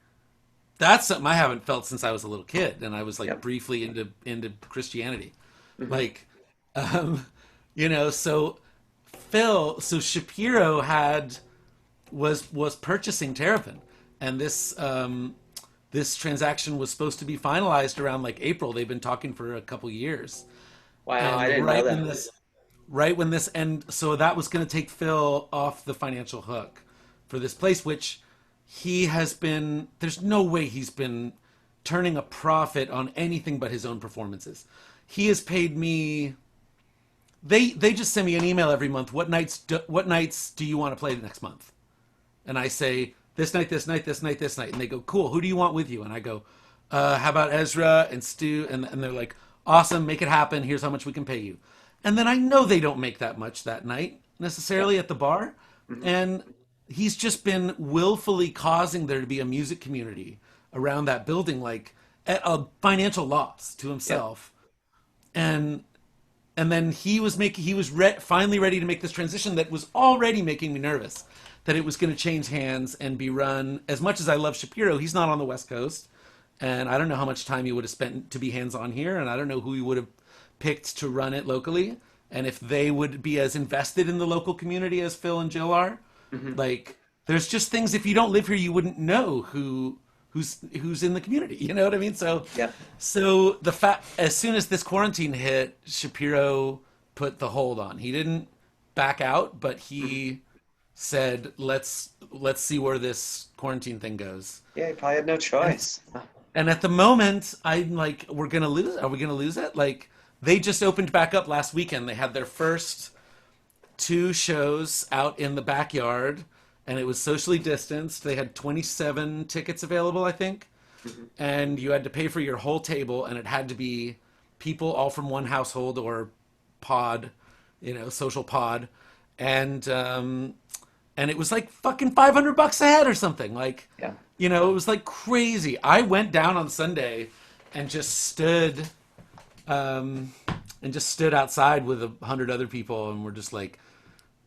Speaker 3: that's something I haven't felt since I was a little kid, and I was like
Speaker 2: Yep.
Speaker 3: briefly into Christianity,
Speaker 2: Hmm.
Speaker 3: like, um, so so Shapiro was purchasing Terrapin, and this transaction was supposed to be finalized around like April. They've been talking for a couple years,
Speaker 2: Wow, I
Speaker 3: and
Speaker 2: didn't know that.
Speaker 3: right when this and so that was going to take Phil off the financial hook for this place, which he has been. There's no way he's been turning a profit on anything but his own performances. He has paid me. They just send me an email every month. What nights do you want to play next month? And I say this night, this night, this night, this night, and they go, cool. Who do you want with you? And I go, how about Ezra and Stu? And they're like, awesome, make it happen. Here's how much we can pay you. And then I know they don't make that much that night
Speaker 2: Yep.
Speaker 3: necessarily at the bar,
Speaker 2: Hmm.
Speaker 3: and he's just been willfully causing there to be a music community around that building, like at a financial loss to
Speaker 2: Yep.
Speaker 3: himself. And then finally ready to make this transition that was already making me nervous that it was going to change hands and be run. As much as I love Shapiro, he's not on the West Coast, and I don't know how much time he would have spent to be hands on here, and I don't know who he would have picked to run it locally, and if they would be as invested in the local community as Phil and Jill are.
Speaker 2: Hmm.
Speaker 3: Like, there's just things, if you don't live here, you wouldn't know who's in the community. You know what I mean? So
Speaker 2: Yep.
Speaker 3: the fact, as soon as this quarantine hit, Shapiro put the hold on. He didn't back out, but
Speaker 2: Hmm.
Speaker 3: he said, let's see where this quarantine thing goes.
Speaker 2: Yeah, he probably had no
Speaker 3: And
Speaker 2: choice.
Speaker 3: and at the moment, I'm like, we're gonna lose. Are we gonna lose it? Like, they just opened back up last weekend. They had their first two shows out in the backyard, and it was socially distanced. They had 27 tickets available, I think,
Speaker 2: Hmm.
Speaker 3: and you had to pay for your whole table, and it had to be people all from one household or pod, social pod, and it was like fucking $500 a head or something. Like,
Speaker 2: Yeah.
Speaker 3: it was like crazy. I went down on Sunday and just stood um, outside with 100 other people, and we're just like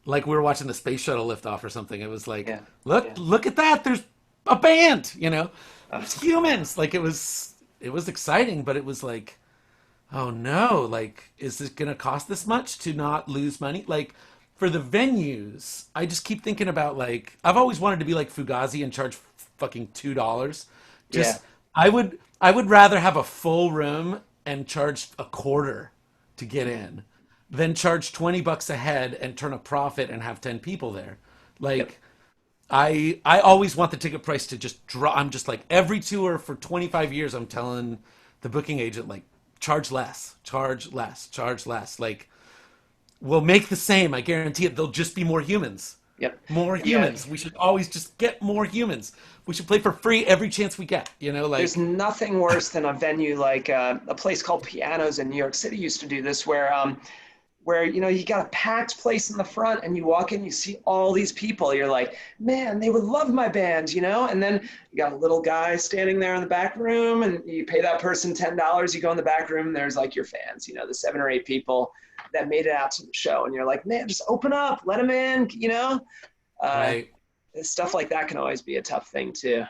Speaker 3: we were watching the space shuttle lift off or something. It was like,
Speaker 2: Yeah. Yeah.
Speaker 3: look at that. There's a band.
Speaker 2: Uh,
Speaker 3: There's humans. Like, it was exciting, but it was like, oh no, like, is this gonna cost this much to not lose money? Like, for the venues, I just keep thinking about, like, I've always wanted to be like Fugazi and charge fucking $2.
Speaker 2: yeah.
Speaker 3: Just I would rather have a full room and charge a quarter to get
Speaker 2: Hmm.
Speaker 3: in than charge $20 a head and turn a profit and have 10 people there.
Speaker 2: Yep.
Speaker 3: Like, I always want the ticket price to just drop. I'm just like, every tour for 25 years, I'm telling the booking agent, like, charge less, charge less, charge less. Like, we'll make the same. I guarantee it. There'll just be more humans.
Speaker 2: Yep.
Speaker 3: More
Speaker 2: Yeah.
Speaker 3: humans. We should always just get more humans. We should play for free every chance we get.
Speaker 2: There's
Speaker 3: Like,
Speaker 2: nothing worse than a venue like a place called Pianos in New York City used to do this, where you got a packed place in the front, and you walk in, you see all these people. You're like, man, they would love my band. And then you got a little guy standing there in the back room, and you pay that person $10. You go in the back room, and there's like your fans. The 7 or 8 people that made it out to the show, and you're like, man, just open up, let them in. Uh,
Speaker 3: right?
Speaker 2: Stuff like that can always be a tough thing too.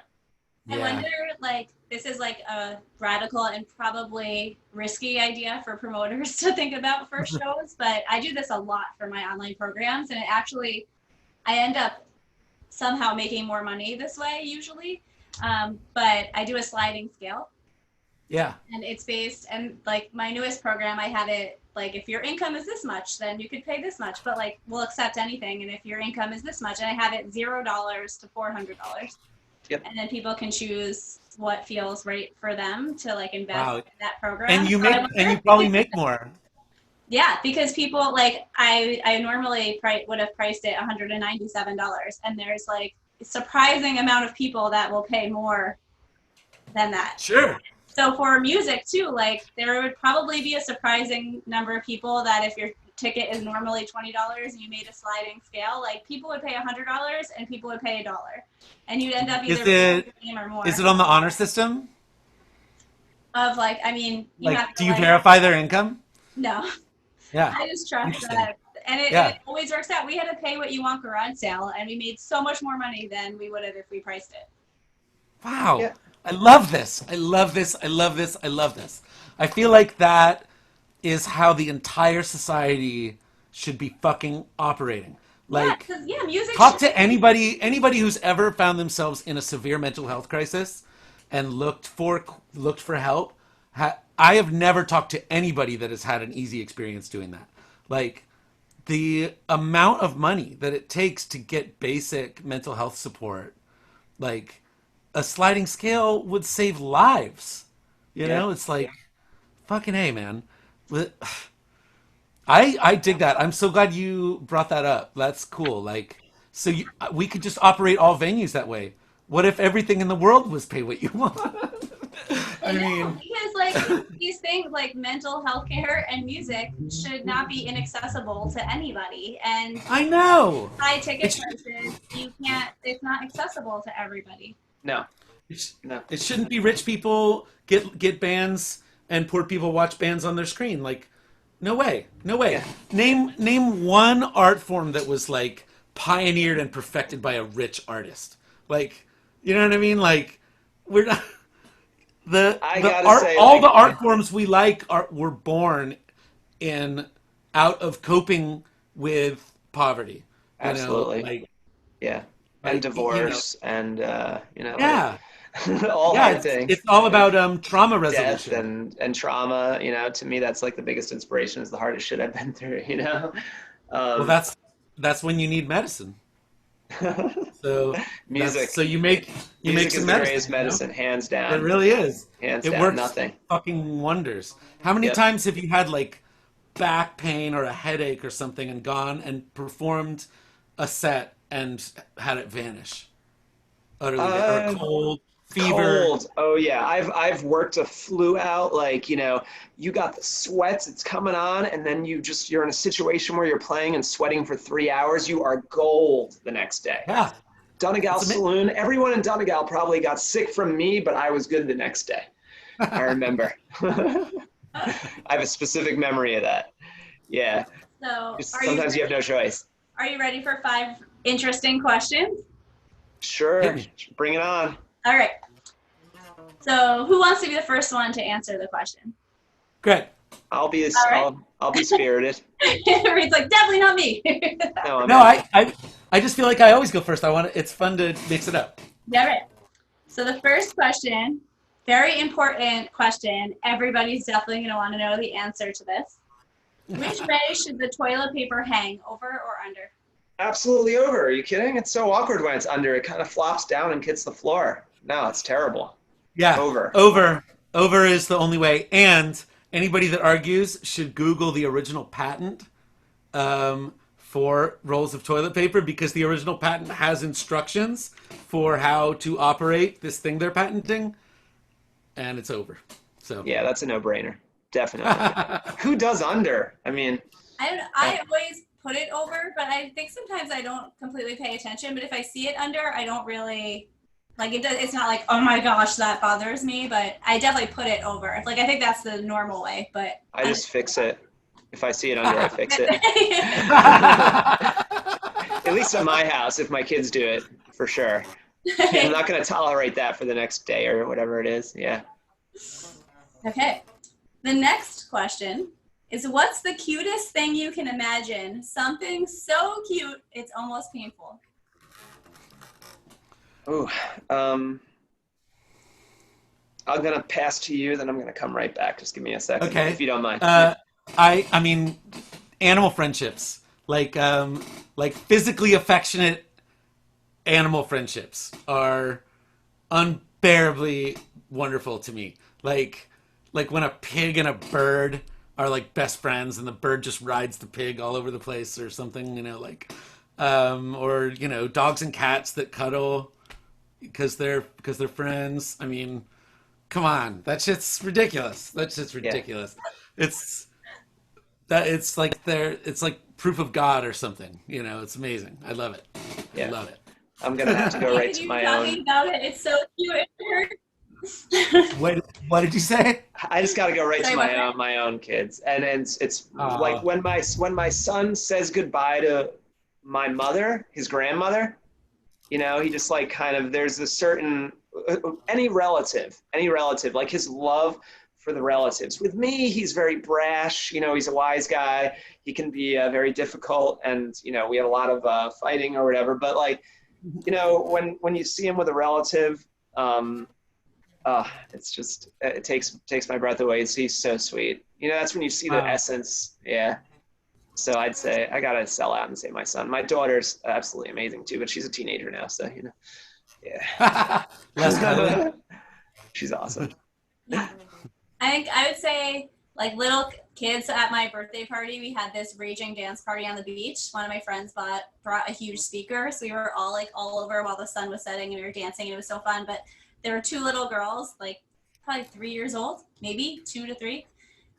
Speaker 1: I
Speaker 3: Yeah.
Speaker 1: wonder, like, this is like a radical and probably risky idea for promoters to think about for shows, but I do this a lot for my online programs, and I end up somehow making more money this way usually. But I do a sliding scale,
Speaker 3: Yeah.
Speaker 1: and it's based, and like my newest program, I have it like, if your income is this much, then you could pay this much, but like we'll accept anything. And if your income is this much, and I have it $0 to $400.
Speaker 2: Yep.
Speaker 1: And then people can choose what feels right for them to like invest
Speaker 3: Wow.
Speaker 1: in that program.
Speaker 3: And you
Speaker 1: So I
Speaker 3: make
Speaker 1: wonder
Speaker 3: and you
Speaker 1: if
Speaker 3: probably make more.
Speaker 1: yeah, because people like I normally would have priced it $197, and there's like a surprising amount of people that will pay more than that.
Speaker 3: Sure.
Speaker 1: So for music too, like there would probably be a surprising number of people that if your ticket is normally $20 and you made a sliding scale, like people would pay $100 and people would pay $1, and you'd end up
Speaker 3: Is
Speaker 1: either paying the
Speaker 3: it
Speaker 1: same or more.
Speaker 3: is it on the honor system?
Speaker 1: Of like, I mean, you have
Speaker 3: Like,
Speaker 1: to
Speaker 3: do you
Speaker 1: like
Speaker 3: verify their income?
Speaker 1: no.
Speaker 3: Yeah.
Speaker 1: I just trust
Speaker 3: Interesting.
Speaker 1: that, and
Speaker 3: Yeah.
Speaker 1: it always works out. We had to pay what you want garage sale, and we made so much more money than we would have if we priced it.
Speaker 3: Wow.
Speaker 2: Yeah.
Speaker 3: I love this. I love this. I love this. I love this. I feel like that is how the entire society should be fucking operating.
Speaker 1: Yeah,
Speaker 3: Like,
Speaker 1: because music
Speaker 3: talk
Speaker 1: should.
Speaker 3: to anybody who's ever found themselves in a severe mental health crisis and looked for help. I have never talked to anybody that has had an easy experience doing that. Like, the amount of money that it takes to get basic mental health support, like, a sliding scale would save lives. You know, it's like, fucking A, man. I dig that. I'm so glad you brought that up. That's cool. Like, we could just operate all venues that way. What if everything in the world was pay what you want? I mean,
Speaker 1: because like these things like mental health care and music should not be inaccessible to anybody. And
Speaker 3: I know.
Speaker 1: high ticket prices, you can't. It's not accessible to everybody.
Speaker 2: No.
Speaker 3: No. It shouldn't be rich people get bands and poor people watch bands on their screen. Like, no way. No way. Yeah. Name one art form that was like pioneered and perfected by a rich artist. Like, you know what I mean? Like, we're not the art,
Speaker 2: say,
Speaker 3: all
Speaker 2: like,
Speaker 3: the art forms we like were born in out of coping with poverty.
Speaker 2: Absolutely.
Speaker 3: Like,
Speaker 2: yeah. And divorce and
Speaker 3: yeah.
Speaker 2: all hard things.
Speaker 3: It's all about trauma resolution.
Speaker 2: Death and trauma. To me, that's like the biggest inspiration. Is the hardest shit I've been through.
Speaker 3: Well, that's when you need medicine. So
Speaker 2: music.
Speaker 3: So you make
Speaker 2: music
Speaker 3: some
Speaker 2: is
Speaker 3: medicine,
Speaker 2: the greatest medicine, hands down.
Speaker 3: It really is.
Speaker 2: Hands
Speaker 3: it
Speaker 2: down.
Speaker 3: Works
Speaker 2: nothing.
Speaker 3: Fucking wonders. How many times have you had like back pain or a headache or something and gone and performed a set and had it vanish? Utterly, or cold. Fever.
Speaker 2: Cold. Oh yeah, I've worked a flu out. Like, you got the sweats, it's coming on, and then you're in a situation where you're playing and sweating for 3 hours. You are gold the next day.
Speaker 3: Yeah.
Speaker 2: Donegal Saloon. Everyone in Donegal probably got sick from me, but I was good the next day. I remember. I have a specific memory of that. Yeah.
Speaker 1: So
Speaker 2: sometimes you have no choice.
Speaker 1: Are you ready for 5 interesting questions?
Speaker 2: Sure. Bring it on.
Speaker 1: All right. So who wants to be the first one to answer the question?
Speaker 3: Great.
Speaker 2: I'll be spirited.
Speaker 1: Reed's like, definitely not me.
Speaker 2: No,
Speaker 3: I just feel like I always go first. It's fun to mix it up.
Speaker 1: Yeah, right. So the first question, very important question. Everybody's definitely going to want to know the answer to this. Which way should the toilet paper hang, over or under?
Speaker 2: Absolutely over. Are you kidding? It's so awkward when it's under. It kind of flops down and hits the floor. No, it's terrible.
Speaker 3: Yeah. Over is the only way. And anybody that argues should Google the original patent for rolls of toilet paper, because the original patent has instructions for how to operate this thing they're patenting, and it's over. So
Speaker 2: yeah, that's a no-brainer. Definitely. Who does under? I mean,
Speaker 1: I always put it over, but I think sometimes I don't completely pay attention. But if I see it under, I don't really like it. It's not like, oh my gosh, that bothers me. But I definitely put it over. Like, I think that's the normal way. But
Speaker 2: I just fix it. If I see it under, I fix it. At least at my house, if my kids do it, for sure. I'm not going to tolerate that for the next day or whatever it is. Yeah.
Speaker 1: Okay. The next question is, what's the cutest thing you can imagine? Something so cute, it's almost painful.
Speaker 2: Ooh, I'm going to pass to you, then I'm going to come right back. Just give me a second,
Speaker 3: okay,
Speaker 2: if you don't mind.
Speaker 3: I mean, animal friendships, like physically affectionate animal friendships are unbearably wonderful to me. Like when a pig and a bird are like best friends and the bird just rides the pig all over the place or something, or dogs and cats that cuddle because they're friends. I mean, come on, that shit's ridiculous. That's just ridiculous. Yeah. It's like proof of God or something. It's amazing. I love it.
Speaker 2: Yeah.
Speaker 3: I love it.
Speaker 2: I'm gonna have to go right to my own.
Speaker 1: Talking about it, it's so cute. It hurts.
Speaker 3: What did you say?
Speaker 2: I just got to go right to my own kids, and it's like when my son says goodbye to my mother, his grandmother, he just like kind of, there's a certain any relative, like his love for the relatives. With me, he's very brash, he's a wise guy. He can be very difficult, and, we have a lot of fighting or whatever, but like, when you see him with a relative, it's just, it takes my breath away. He's so sweet. That's when you see the essence. Yeah. So I'd say I gotta sell out and say my son. My daughter's absolutely amazing too, but she's a teenager now, so yeah.
Speaker 3: Less cuddly.
Speaker 2: She's awesome.
Speaker 1: Yeah. I would say, like, little kids at my birthday party, we had this raging dance party on the beach. One of my friends brought a huge speaker, so we were all like all over while the sun was setting, and we were dancing, and it was so fun. But there were two little girls, like probably 3 years old, maybe 2 to 3.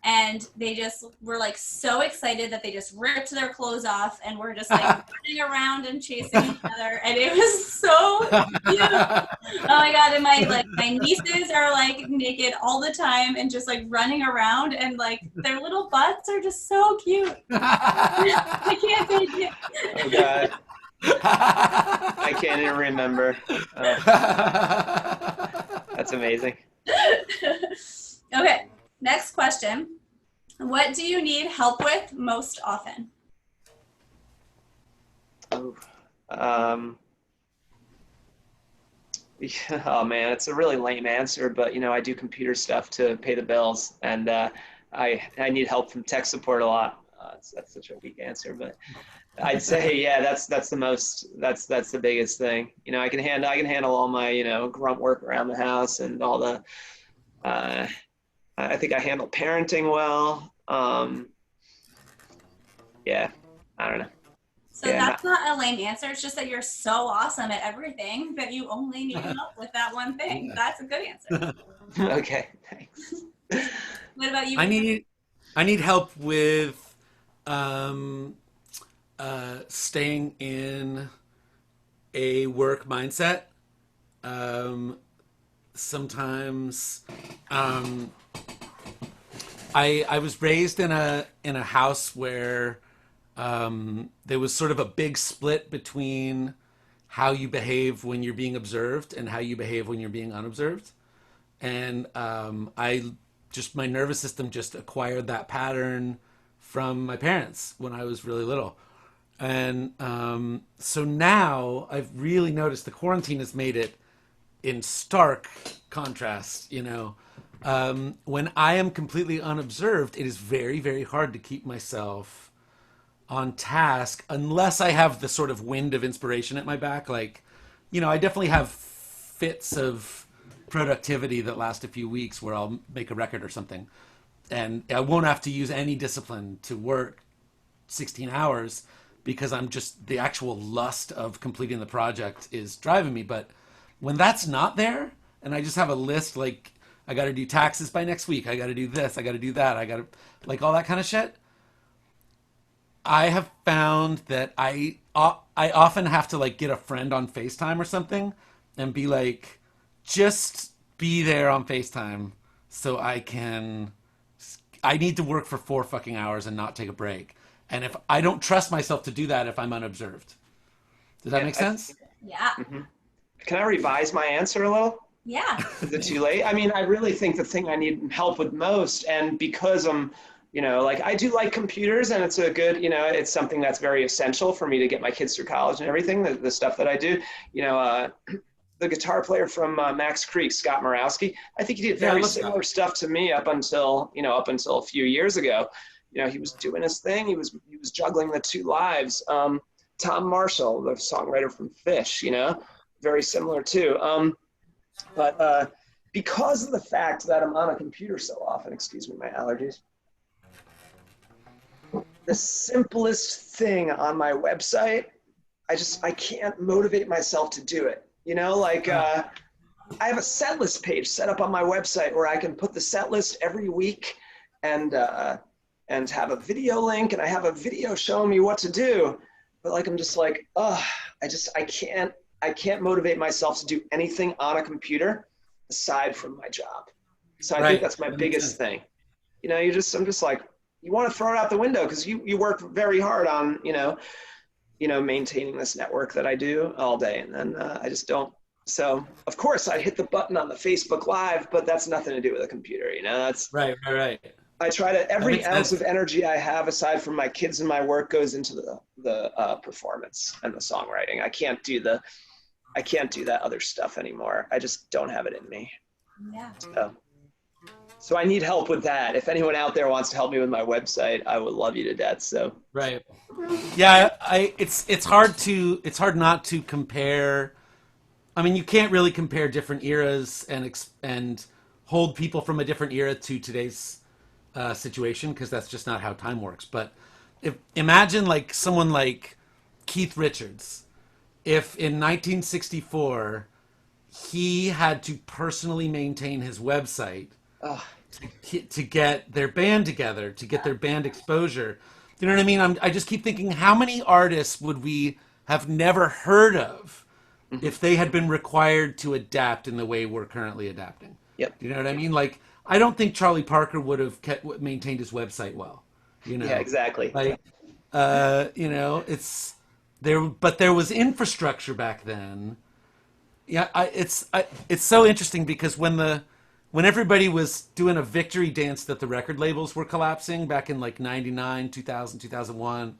Speaker 1: And they just were like so excited that they just ripped their clothes off and were just like running around and chasing each other. And it was so cute. Oh my God. And my nieces are like naked all the time and just like running around, and like their little butts are just so cute. I can't take it.
Speaker 2: Oh God. I can't even remember. That's amazing.
Speaker 1: Okay. Next question. What do you need help with most often?
Speaker 2: Oh, oh man, it's a really lame answer, but I do computer stuff to pay the bills, and I need help from tech support a lot. That's such a weak answer, but I'd say yeah, that's the biggest thing. I can handle all my grunt work around the house and all the. I think I handle parenting well. Yeah, I don't know.
Speaker 1: So that's not a lame answer. It's just that you're so awesome at everything that you only need help with that one thing. That's a good answer.
Speaker 2: Okay, thanks.
Speaker 1: What about you?
Speaker 3: I need help with staying in a work mindset. Sometimes I was raised in a house where there was sort of a big split between how you behave when you're being observed and how you behave when you're being unobserved. And my nervous system just acquired that pattern from my parents when I was really little. And so now I've really noticed the quarantine has made it in stark contrast. When I am completely unobserved, it is very, very hard to keep myself on task unless I have the sort of wind of inspiration at my back. Like, I definitely have fits of productivity that last a few weeks where I'll make a record or something, and I won't have to use any discipline to work 16 hours because I'm just, the actual lust of completing the project is driving me. But when that's not there, and I just have a list, like, I got to do taxes by next week, I got to do this, I got to do that, I got to, like, all that kind of shit, I have found that I often have to, like, get a friend on FaceTime or something and be like, just be there on FaceTime so I need to work for 4 fucking hours and not take a break. And if I don't trust myself to do that if I'm unobserved. Does that make sense?
Speaker 1: Yeah.
Speaker 2: Mm-hmm. Can I revise my answer a little?
Speaker 1: Yeah.
Speaker 2: Is it too late? I mean, I really think the thing I need help with most, and because I'm, like, I do like computers, and it's a good, it's something that's very essential for me to get my kids through college and everything, the stuff that I do. The guitar player from Max Creek, Scott Morawski, I think he did very similar stuff to me up until a few years ago. He was doing his thing. He was juggling the 2 lives. Tom Marshall, the songwriter from Fish, very similar too. But because of the fact that I'm on a computer so often, excuse me, my allergies, the simplest thing on my website, I can't motivate myself to do it. I have a set list page set up on my website where I can put the set list every week and have a video link, and I have a video showing me what to do. But like, I'm just like, I can't motivate myself to do anything on a computer aside from my job. So I think that's my biggest thing. I'm just like, you want to throw it out the window because you work very hard on, maintaining this network that I do all day. And then I just don't So of course I hit the button on the Facebook Live, but that's nothing to do with a computer, you know. That's
Speaker 3: Right.
Speaker 2: I try to,
Speaker 3: That
Speaker 2: every
Speaker 3: makes
Speaker 2: ounce
Speaker 3: sense.
Speaker 2: of energy I have aside from my kids and my work goes into the performance and the songwriting. I can't do that other stuff anymore. I just don't have it in me.
Speaker 1: Yeah.
Speaker 2: So I need help with that. If anyone out there wants to help me with my website, I would love you to death. So
Speaker 3: Right. Yeah, it's hard not to compare. I mean, you can't really compare different eras and hold people from a different era to today's situation because that's just not how time works. But imagine like someone like Keith Richards, if in 1964 he had to personally maintain his website
Speaker 2: oh,
Speaker 3: to get their band together, to get their band exposure. You know what I mean? I just keep thinking, how many artists would we have never heard of if they had been required to adapt in the way we're currently adapting?
Speaker 2: yep.
Speaker 3: You know what I mean? Like, I don't think Charlie Parker would have maintained his website well. You
Speaker 2: Yeah,
Speaker 3: know,
Speaker 2: exactly.
Speaker 3: like, it's there, but there was infrastructure back then. Yeah, it's so interesting because when everybody was doing a victory dance that the record labels were collapsing back in like 99, 2000, 2001,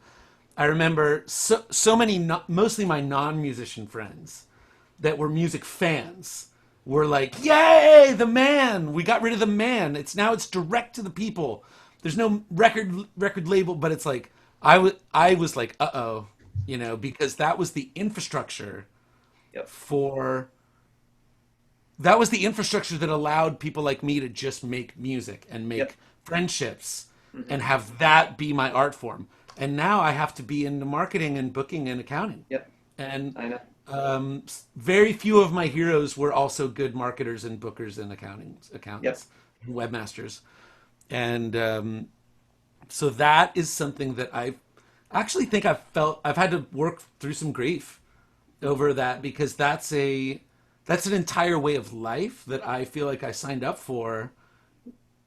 Speaker 3: I remember so many, mostly my non-musician friends that were music fans were like, "Yay, the man! We got rid of the man. It's direct to the people. There's no record label." But it's like I was like, "Uh-oh," you know, because that was the infrastructure
Speaker 2: Yep.
Speaker 3: for that was the infrastructure that allowed people like me to just make music and make
Speaker 2: Yep.
Speaker 3: friendships and have that be my art form. And now I have to be into marketing and booking and accounting.
Speaker 2: Yep.
Speaker 3: And
Speaker 2: I know.
Speaker 3: very few of my heroes were also good marketers and bookers and
Speaker 2: Yep.
Speaker 3: accountants, and webmasters. And so that is something that I actually think I've had to work through some grief over that because that's an entire way of life that I feel like I signed up for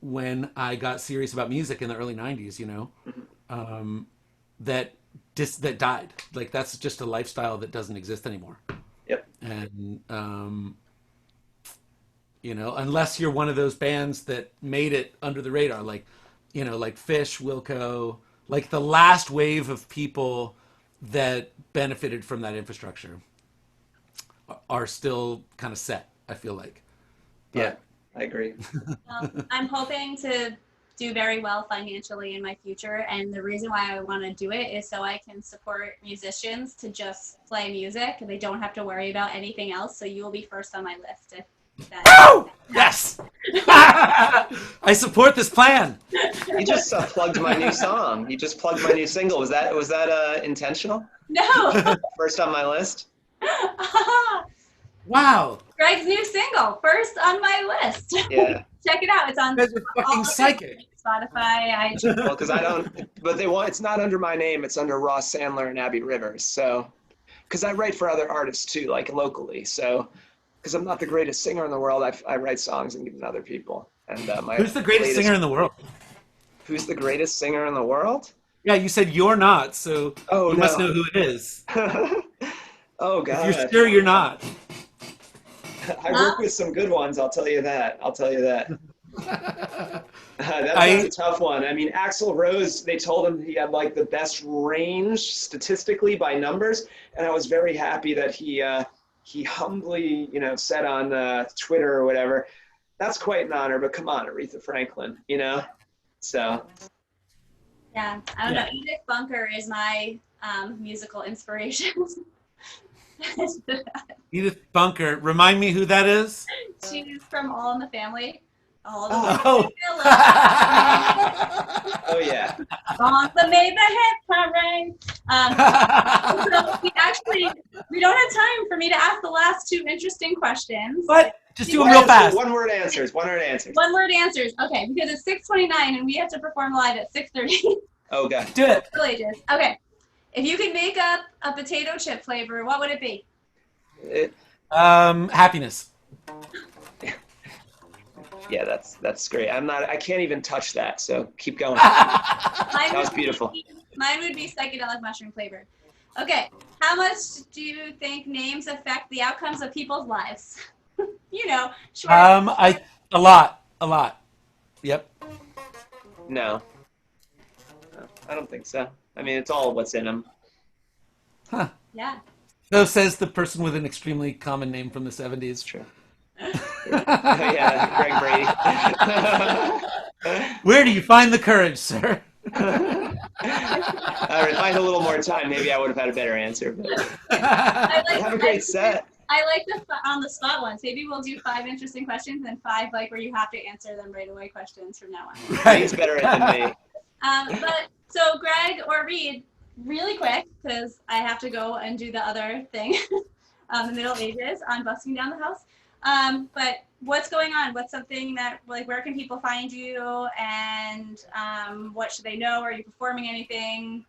Speaker 3: when I got serious about music in the early 90s, you know. That that died. Like that's just a lifestyle that doesn't exist anymore.
Speaker 2: Yep.
Speaker 3: And you know, unless you're one of those bands that made it under the radar, like, you know, like Fish, Wilco, like the last wave of people that benefited from that infrastructure are still kind of set, I feel like.
Speaker 2: Yeah, I agree.
Speaker 1: I'm hoping to do very well financially in my future, and the reason why I want to do it is so I can support musicians to just play music and they don't have to worry about anything else. So you will be first on my list if that.
Speaker 3: Oh! Yes! I support this plan.
Speaker 2: You just plugged my new song. You just plugged my new single. Was that intentional?
Speaker 1: No.
Speaker 2: First on my list.
Speaker 3: Wow.
Speaker 1: Greg's new single, first on my list.
Speaker 2: Yeah.
Speaker 1: Check it out. It's on
Speaker 3: You guys are fucking psychic.
Speaker 1: Spotify, iTunes.
Speaker 2: Well, because it's not under my name. It's under Ross Sandler and Abby Rivers. So, because I write for other artists too, like locally. So, because I'm not the greatest singer in the world, I write songs and give them to other people. And
Speaker 3: Who's the greatest singer in the world?
Speaker 2: Who's the greatest singer in the world?
Speaker 3: Yeah, you said you're not, so
Speaker 2: Oh,
Speaker 3: you
Speaker 2: no.
Speaker 3: must know who it is.
Speaker 2: Oh, God.
Speaker 3: If you're sure you're not.
Speaker 2: I work with some good ones, I'll tell you that. That's a tough one. I mean, Axl Rose, they told him he had like the best range statistically by numbers, and I was very happy that he humbly, you know, said on Twitter or whatever, that's quite an honor, but come on, Aretha Franklin, you know? So.
Speaker 1: Yeah, I don't know. Edith Bunker is my musical inspiration.
Speaker 3: Edith Bunker. Remind me who that is?
Speaker 1: She's from All in the Family. All the
Speaker 3: Oh.
Speaker 2: Oh, yeah.
Speaker 1: songs that made the hit parade. So we don't have time for me to ask the last two interesting questions.
Speaker 3: What? Just do them real fast.
Speaker 2: One word answers.
Speaker 1: One word answers. Okay, because it's 6:29 and we have to perform live at 6:30.
Speaker 2: Oh, God.
Speaker 3: Do it.
Speaker 1: Villages. Okay. If you could make up a potato chip flavor, what would it be?
Speaker 3: Happiness.
Speaker 2: Yeah, that's great. I can't even touch that, so keep going. That was beautiful.
Speaker 1: Mine would be psychedelic mushroom flavored. Okay. How much do you think names affect the outcomes of people's lives? You know, short.
Speaker 3: A lot. Yep.
Speaker 2: No, no, I don't think so. I mean, it's all what's in them.
Speaker 3: Huh.
Speaker 1: Yeah.
Speaker 3: So says the person with an extremely common name from the 70s.
Speaker 2: True. Yeah, Greg Brady.
Speaker 3: Where do you find the courage, sir?
Speaker 2: All right, if I had a little more time, maybe I would have had a better answer. But have a great set.
Speaker 1: I like the on the spot ones. Maybe we'll do 5 interesting questions and 5 like where you have to answer them right away questions from now on.
Speaker 3: Right.
Speaker 2: He's better than me.
Speaker 1: But so Greg or Reed, really quick, because I have to go and do the other thing, the Middle Ages on busking down the house. But what's going on? What's something that, like, where can people find you, and what should they know? Are you performing anything?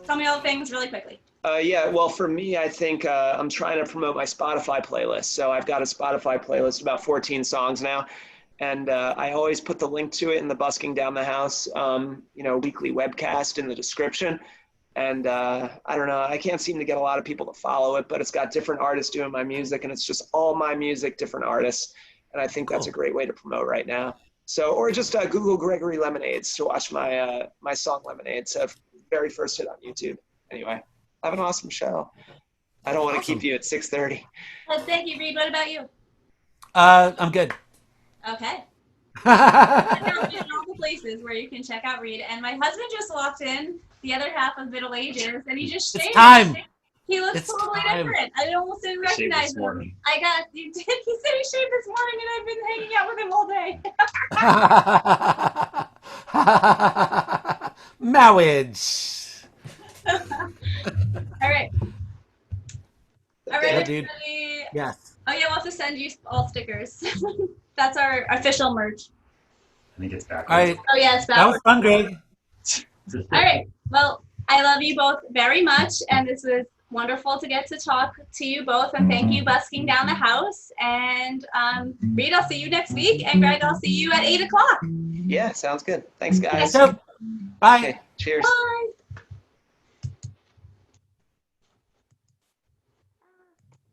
Speaker 1: Tell me all the things really quickly.
Speaker 2: Yeah, well, for me, I think I'm trying to promote my Spotify playlist. So I've got a Spotify playlist, about 14 songs now. And I always put the link to it in the Busking Down the House, weekly webcast in the description. And I don't know, I can't seem to get a lot of people to follow it, but it's got different artists doing my music, and it's just all my music, different artists. And I think that's a great way to promote right now. So, or just Google Gregory Lemonades to watch my my song Lemonades, very first hit on YouTube. Anyway, have an awesome show. I don't want to keep you at 6:30.
Speaker 1: Thank you, Reed. What about you?
Speaker 3: I'm good.
Speaker 1: Okay. All the places where you can check out Reed. And my husband just walked in, the other half of Middle Ages, and he just shaved.
Speaker 3: It's time.
Speaker 1: He looks totally different. I almost didn't recognize him. You did. He said he shaved this morning, and I've been hanging out with him all day.
Speaker 3: Marriage.
Speaker 1: All right. All right,
Speaker 3: dude.
Speaker 1: everybody.
Speaker 3: Yes.
Speaker 1: Oh yeah, we'll have to send you all stickers. That's our official merch.
Speaker 4: I think it's backwards.
Speaker 3: All right.
Speaker 1: Oh yeah, it's
Speaker 3: That was fun, Greg.
Speaker 1: All right. Well, I love you both very much, and this was wonderful to get to talk to you both. And thank you, Busking Down the House. And Reed, I'll see you next week, and Greg, I'll see you at 8 o'clock.
Speaker 2: Yeah, sounds good. Thanks, guys.
Speaker 3: Bye.
Speaker 2: Okay, cheers.
Speaker 1: Bye.